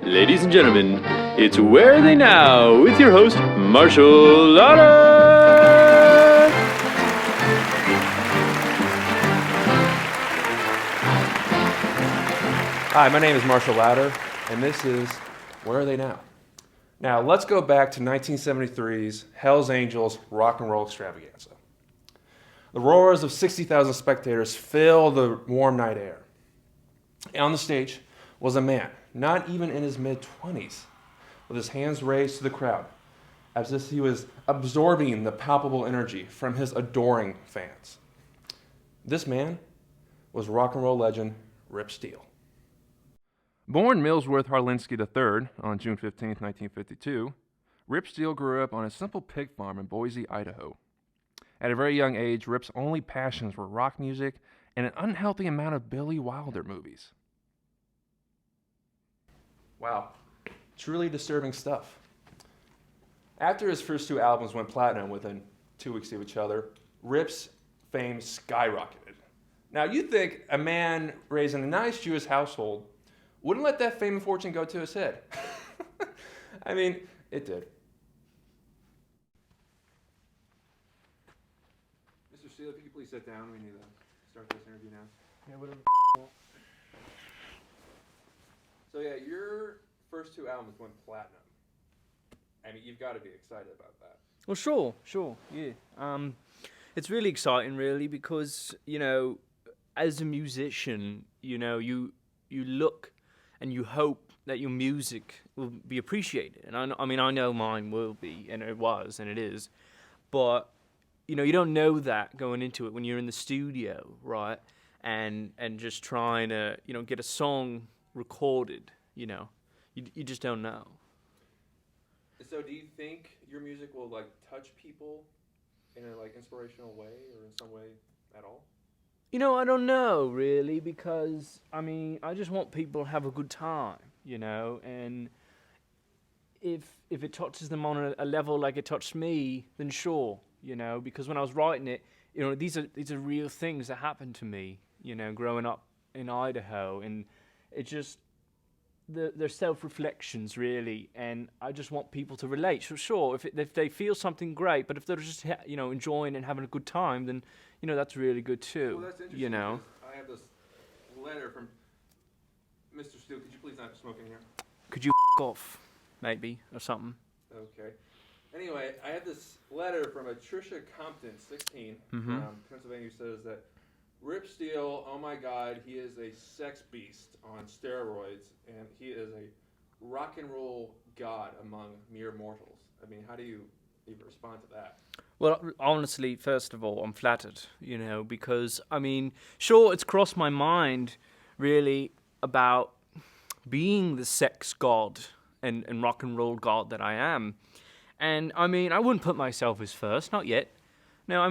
Ladies and gentlemen, it's Where Are They Now with your host, Marshall Lauder. Hi, my name is Marshall Lauder, and this is Where Are They Now? Now, let's go back to 1973's Hell's Angels rock and roll extravaganza. The roars of 60,000 spectators fill the warm night air. On the stage was a man, not even in his mid-20s, with his hands raised to the crowd, as if he was absorbing the palpable energy from his adoring fans. This man was rock and roll legend Rip Steele. Born Millsworth Harlinsky III on June 15, 1952, Rip Steele grew up on a simple pig farm in Boise, Idaho. At a very young age, Rip's only passions were rock music and an unhealthy amount of Billy Wilder movies. Wow, truly disturbing stuff. After his first two albums went platinum within 2 weeks of each other, Rip's fame skyrocketed. Now, you'd think a man raised in a nice Jewish household wouldn't let that fame and fortune go to his head. I mean, it did. Mr. Steele, if you could please sit down, we need to start this interview now. Yeah, whatever. So yeah, your first two albums went platinum. I mean, you've got to be excited about that. Well, sure, yeah. It's really exciting, really, because, as a musician, you look and you hope that your music will be appreciated. And I know mine will be, and it was, and it is. But, you don't know that going into it when you're in the studio, right? And just trying to, get a song recorded, you just don't know. So do you think your music will touch people in a inspirational way or in some way at all? I don't know really, because I just want people to have a good time, and if it touches them on a level like it touched me, then sure, because when I was writing it, these are real things that happened to me, growing up in Idaho, and it just they're self-reflections really, and I just want people to relate. So sure, if they feel something, great, but if they're just enjoying and having a good time, then that's really good too. Well, that's interesting. I have this letter from Mr. Steele. Could you please not smoke in here? Could you off, maybe, or something? Okay. Anyway, I have this letter from a Tricia Compton, 16, from Pennsylvania, who says that Rip Steele, oh my God, he is a sex beast on steroids, and he is a rock and roll god among mere mortals. I mean, how do you even respond to that? Well, honestly, first of all, I'm flattered, because, sure, it's crossed my mind, really, about being the sex god and rock and roll god that I am. And, I wouldn't put myself as first, not yet. No, I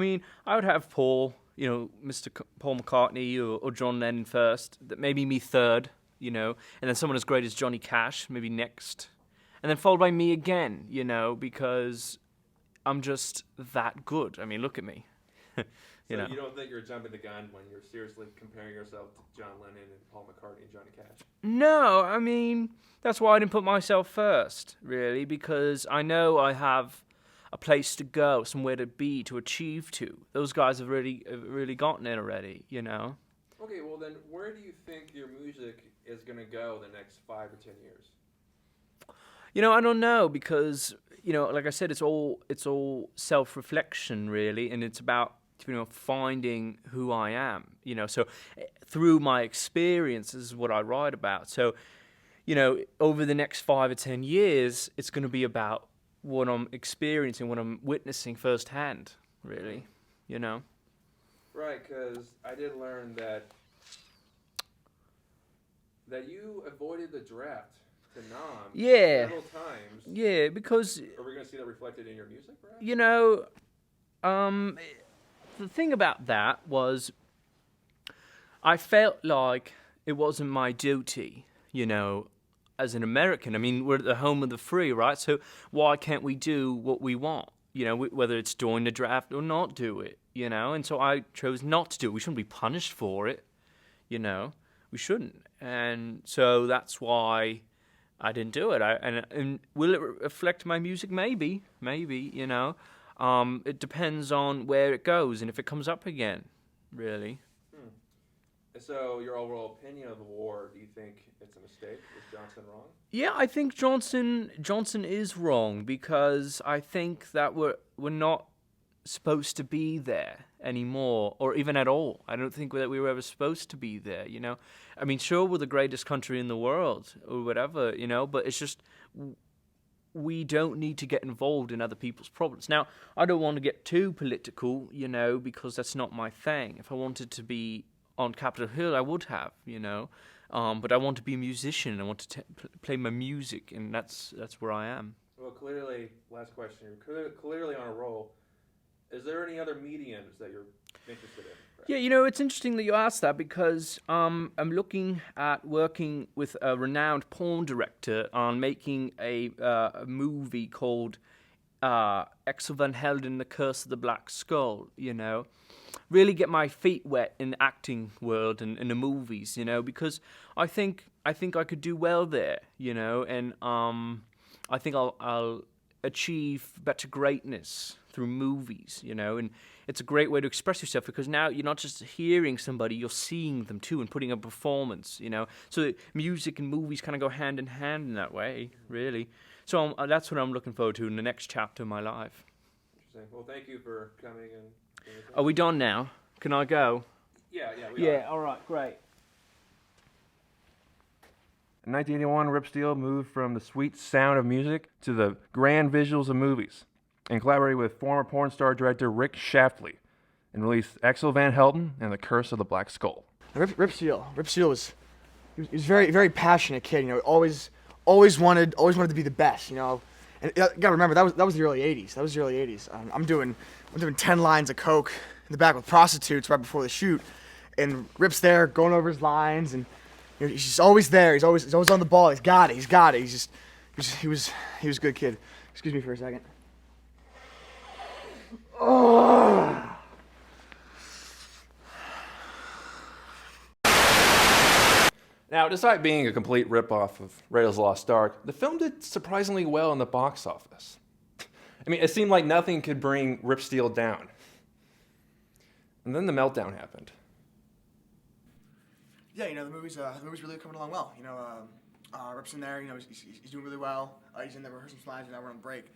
would have Paul, Mr. Paul McCartney or John Lennon first, maybe me third, and then someone as great as Johnny Cash, maybe next. And then followed by me again, because I'm just that good. Look at me. You don't think you're jumping the gun when you're seriously comparing yourself to John Lennon and Paul McCartney and Johnny Cash? No, that's why I didn't put myself first, really, because I know I have a place to go, somewhere to be, to achieve to. Those guys have really gotten it already, Okay, well then, where do you think your music is going to go the next 5 or 10 years? I don't know, because, like I said, it's all self-reflection, really, and it's about, finding who I am, so through my experiences is what I write about. So, over the next 5 or 10 years, it's going to be about what I'm experiencing, what I'm witnessing firsthand, really, Right, because I did learn that you avoided the draft to Nam several times. Yeah, because... Are we going to see that reflected in your music, perhaps? The thing about that was I felt like it wasn't my duty, as an American. We're the home of the free, right? So why can't we do what we want? Whether it's join the draft or not do it, And so I chose not to do it. We shouldn't be punished for it, We shouldn't. And so that's why I didn't do it. And will it reflect my music? Maybe, you know. It depends on where it goes and if it comes up again, really. So, your overall opinion of the war, do you think it's a mistake? Was Johnson wrong? Yeah, I think Johnson is wrong, because I think that we're not supposed to be there anymore, or even at all. I don't think that we were ever supposed to be there, you know. I mean, sure, we're the greatest country in the world or whatever, you know, but it's just we don't need to get involved in other people's problems. Now, I don't want to get too political, you know, because that's not my thing. If I wanted to be on Capitol Hill, I would have, you know. But I want to be a musician. I want to play my music, and that's where I am. Well, clearly, last question. You're clearly on a roll. Is there any other mediums that you're interested in? Perhaps? Yeah, you know, it's interesting that you asked that, because I'm looking at working with a renowned porn director on making a movie called Axel Van Helden, The Curse of the Black Skull, you know. Really get my feet wet in the acting world and in the movies, you know, because I think I could do well there, you know, and I think I'll achieve better greatness through movies, you know, and it's a great way to express yourself, because now you're not just hearing somebody, you're seeing them too and putting a performance, you know. So music and movies kind of go hand in hand in that way, really. So that's what I'm looking forward to in the next chapter of my life. Interesting. Well, thank you for coming and. Are we done now? Can I go? Yeah, we are. All right, great. In 1981, Rip Steele moved from the sweet sound of music to the grand visuals of movies, and collaborated with former porn star director Rick Shaftley, and released Axel Van Helden and The Curse of the Black Skull. Rip Steele was very, very passionate kid. You know, always wanted to be the best. You know, and you gotta remember that was the early '80s. I'm doing 10 lines of coke in the back with prostitutes right before the shoot, and Rip's there going over his lines, and you know, he's just always there. He's always on the ball. He's got it. He was a good kid. Excuse me for a second. Oh. Now, despite being a complete ripoff of Raiders of the Lost Ark, the film did surprisingly well in the box office. I mean, it seemed like nothing could bring Rip Steele down. And then the meltdown happened. Yeah, you know, the movie's really coming along well. You know, Rip's in there. You know, he's doing really well. He's in there rehearsing some lines, and now we're on break.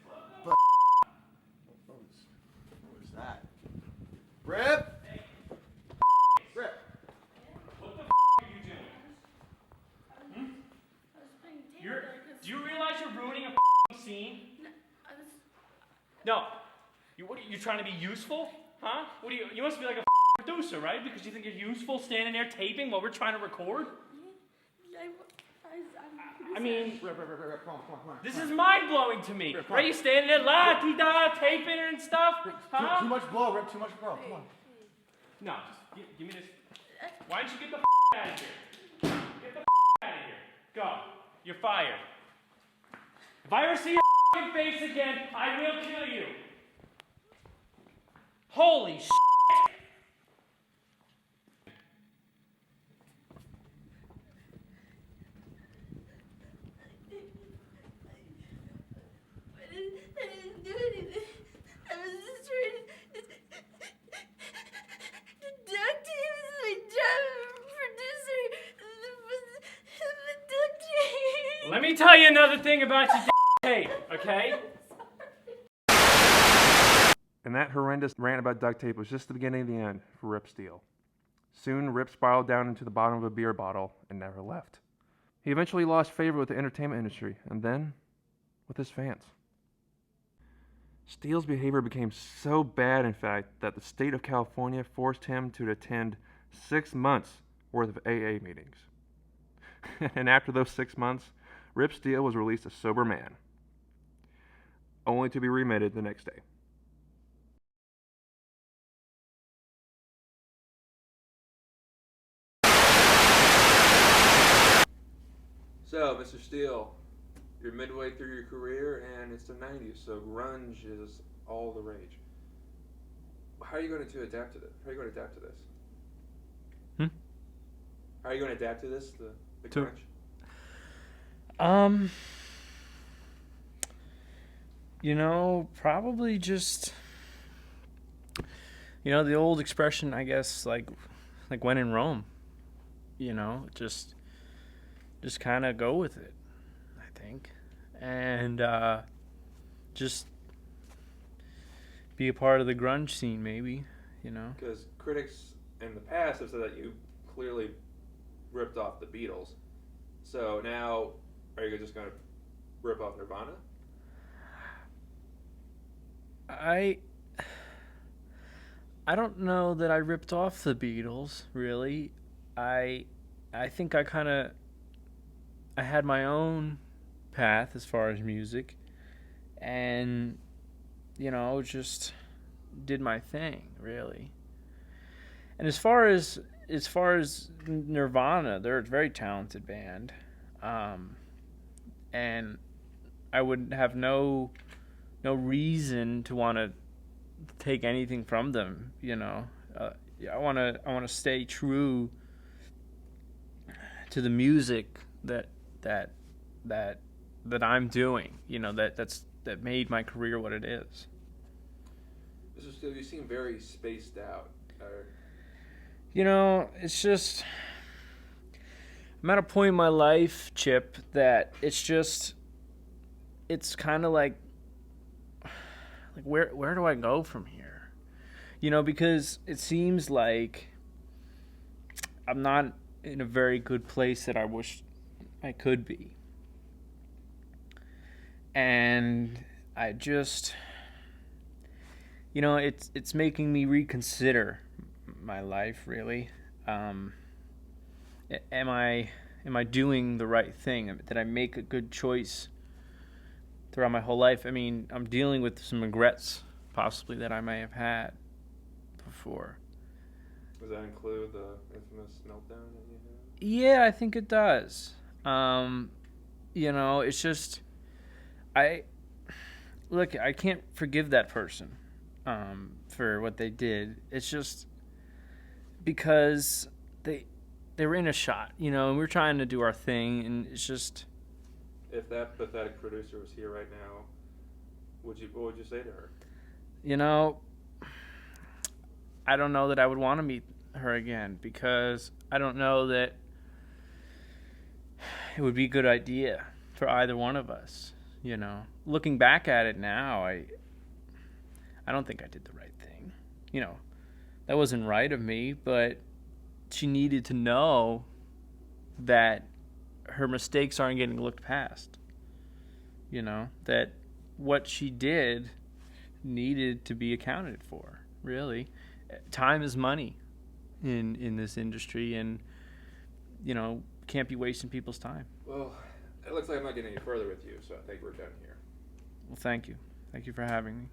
But what was that? Rip. Rip. What the are you doing? Do you realize you're ruining a scene? No. What are you trying to be useful? Huh? You must be like a producer, right? Because you think you're useful standing there taping while we're trying to record? I mean, Rip, come on. this is mind-blowing to me. Right? You standing there la-di-da taping and stuff? Huh? Too much blow, Rip. Too much blow. Come on. No, just give me this. Why don't you get the out of here? Get the out of here. Go. You're fired. If I ever see your face again, I will kill you. Holy shit. I didn't do anything. I was just trying to duct tape is my job, producer. The duct tape. Let me tell you another thing about your tape, okay? And that horrendous rant about duct tape was just the beginning of the end for Rip Steele. Soon, Rip spiraled down into the bottom of a beer bottle and never left. He eventually lost favor with the entertainment industry, and then with his fans. Steele's behavior became so bad, in fact, that the state of California forced him to attend 6 months worth of AA meetings. And after those 6 months, Rip Steele was released a sober man, only to be remitted the next day. So, Mr. Steele, you're midway through your career, and it's the 90s, so grunge is all the rage. How are you going to adapt to this? How are you going to adapt to this? How are you going to adapt to this, the grunge? Probably just, the old expression, I guess, like when in Rome, just kind of go with it, I think, and just be a part of the grunge scene, maybe, Because critics in the past have said that you clearly ripped off the Beatles. So now, are you just going to rip off Nirvana? I don't know that I ripped off the Beatles, really. I think I had my own path as far as music, and just did my thing, really. And as far as Nirvana, they're a very talented band, and I would have no reason to want to take anything from them. I want to stay true to the music that I'm doing. That made my career what it is. Mr. Steele, you seem very spaced out. It's just, I'm at a point in my life, Chip, that it's kind of like where do I go from here? Because it seems like I'm not in a very good place that I wish I could be. And I just, it's making me reconsider my life, really. Am I doing the right thing? Did I make a good choice throughout my whole life? I mean, I'm dealing with some regrets, possibly, that I may have had before. Does that include the infamous meltdown that you had? Yeah, I think it does. It's just, I can't forgive that person for what they did. It's just because they were in a shot, and we were trying to do our thing, and it's just. If that pathetic producer was here right now, what would you say to her? I don't know that I would want to meet her again, because I don't know that it would be a good idea for either one of us. Looking back at it now, I don't think I did the right thing. That wasn't right of me, but she needed to know that her mistakes aren't getting looked past. That what she did needed to be accounted for, really. Time is money in this industry, and, can't be wasting people's time. Well, it looks like I'm not getting any further with you, so I think we're done here. Well, thank you. Thank you for having me.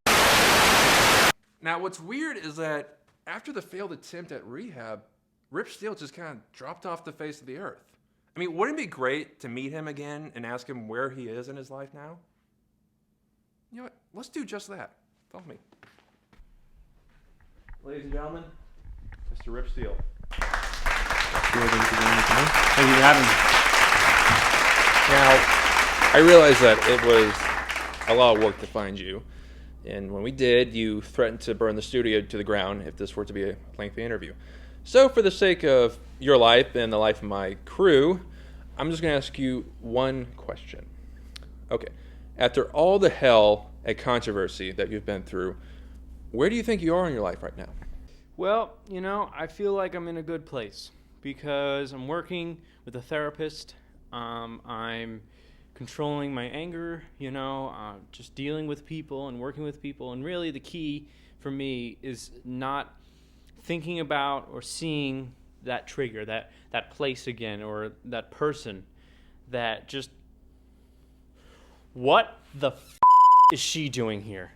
Yeah. Now, what's weird is that after the failed attempt at rehab, Rip Steele just kind of dropped off the face of the earth. I mean, wouldn't it be great to meet him again and ask him where he is in his life now? You know what? Let's do just that. Follow me. Ladies and gentlemen, Mr. Rip Steele. Thank you for having me. Now, I realize that it was a lot of work to find you. And when we did, you threatened to burn the studio to the ground if this were to be a lengthy interview. So for the sake of your life and the life of my crew, I'm just going to ask you one question. Okay. After all the hell and controversy that you've been through, where do you think you are in your life right now? Well, I feel like I'm in a good place because I'm working with a therapist. I'm controlling my anger, just dealing with people and working with people. And really the key for me is not thinking about or seeing that trigger, that place again, or that person that just, what the is she doing here?